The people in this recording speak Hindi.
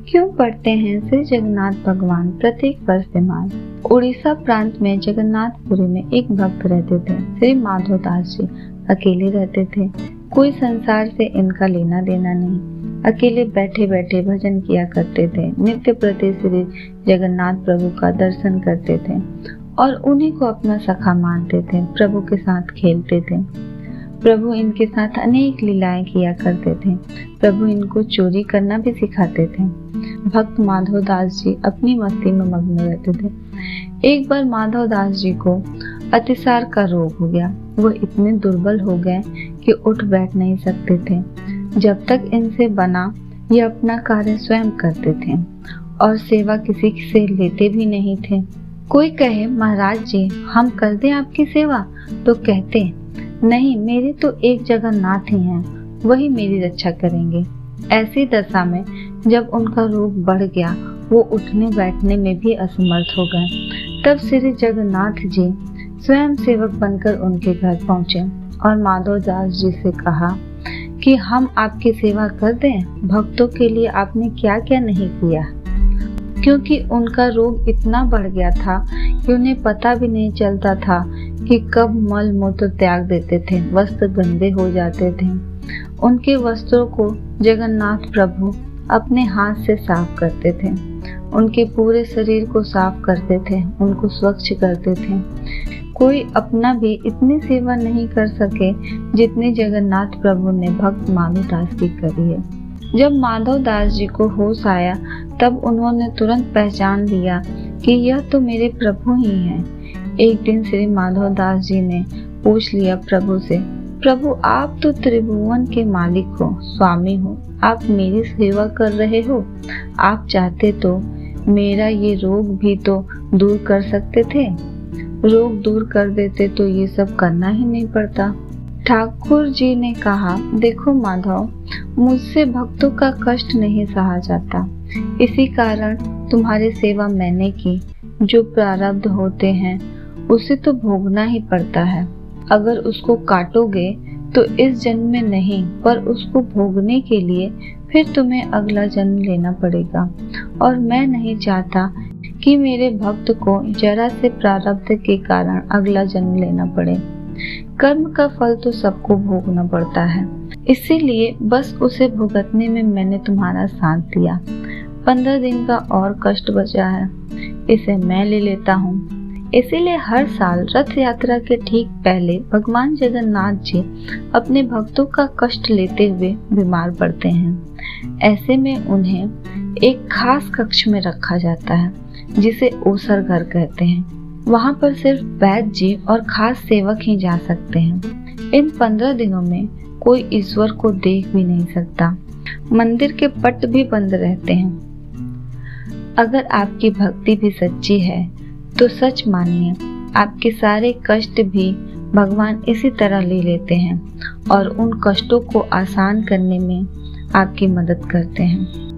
क्यों पड़ते हैं श्री जगन्नाथ भगवान प्रत्येक वर्ष बीमार? उड़ीसा प्रांत में जगन्नाथपुरी में एक भक्त रहते थे। श्री माधव दास जी अकेले रहते थे। कोई संसार से इनका लेना देना नहीं। अकेले बैठे बैठे भजन किया करते थे। नित्य प्रति श्री जगन्नाथ प्रभु का दर्शन करते थे और उन्हीं को अपना सखा मानते थे। प्रभु के साथ खेलते थे। प्रभु इनके साथ अनेक लीलाएं किया करते थे। प्रभु इनको चोरी करना भी सिखाते थे। भक्त माधव दास जी अपनी मस्ती में मग्न रहते थे। एक बार माधव दास जी को अतिसार का रोग हो गया। वो इतने दुर्बल हो गए कि उठ बैठ नहीं सकते थे। जब तक इनसे बना ये अपना कार्य स्वयं करते थे और सेवा किसी से लेते भी नहीं थे। कोई कहे महाराज जी हम कर दें आपकी सेवा, तो कहते नहीं, मेरे तो एक जगन्नाथ ही हैं, वही मेरी रक्षा करेंगे। ऐसी दशा में जब उनका रोग बढ़ गया, वो उठने बैठने में भी असमर्थ हो गए। तब श्री जगन्नाथ जी स्वयं सेवक बनकर उनके घर पहुंचे और माधव दास जी से कहा कि हम आपकी सेवा कर दें। भक्तों के लिए आपने क्या क्या नहीं किया। क्योंकि उनका रोग इतना बढ़ गया था कि उन्हें पता भी नहीं चलता था कि कब मल मूत्र त्याग देते थे। वस्त्र गंदे हो जाते थे। उनके वस्त्रों को जगन्नाथ प्रभु अपने हाथ से साफ करते थे। उनके पूरे शरीर को साफ करते थे, उनको स्वच्छ करते थे। कोई अपना भी इतनी सेवा नहीं कर सके जितनी जगन्नाथ प्रभु ने भक्त माधव दास की करी है। जब माधव दास जी को होश आया तब उन्होंने तुरंत पहचान लिया कि यह तो मेरे प्रभु ही हैं। एक दिन श्री माधव दास जी ने पूछ लिया प्रभु से, प्रभु आप तो त्रिभुवन के मालिक हो, स्वामी हो, आप मेरी सेवा कर रहे हो। आप चाहते तो मेरा ये रोग भी तो दूर कर सकते थे। रोग दूर कर देते तो ये सब करना ही नहीं पड़ता। ठाकुर जी ने कहा, देखो माधव, मुझसे भक्तों का कष्ट नहीं सहा जाता। इसी कारण तुम्हारी सेवा मैंने की। जो प्रारब्ध होते हैं उसे तो भोगना ही पड़ता है। अगर उसको काटोगे तो इस जन्म में नहीं, पर उसको भोगने के लिए फिर तुम्हें अगला जन्म लेना पड़ेगा। और मैं नहीं चाहता कि मेरे भक्त को जरा से प्रारब्ध के कारण अगला जन्म लेना पड़े। कर्म का फल तो सबको भोगना पड़ता है, इसीलिए बस उसे भुगतने में मैंने तुम्हारा साथ दिया। 15 दिन का और कष्ट बचा है, इसे मैं ले लेता हूँ। इसीलिए हर साल रथ यात्रा के ठीक पहले भगवान जगन्नाथ जी अपने भक्तों का कष्ट लेते हुए बीमार पड़ते हैं। ऐसे में उन्हें एक खास कक्ष में रखा जाता है जिसे ओसर घर कहते हैं। वहाँ पर सिर्फ वैद्य जी और खास सेवक ही जा सकते हैं। इन 15 दिनों में कोई ईश्वर को देख भी नहीं सकता। मंदिर के पट भी बंद रहते हैं। अगर आपकी भक्ति भी सच्ची है तो सच मानिए, आपके सारे कष्ट भी भगवान इसी तरह ले लेते हैं और उन कष्टों को आसान करने में आपकी मदद करते हैं।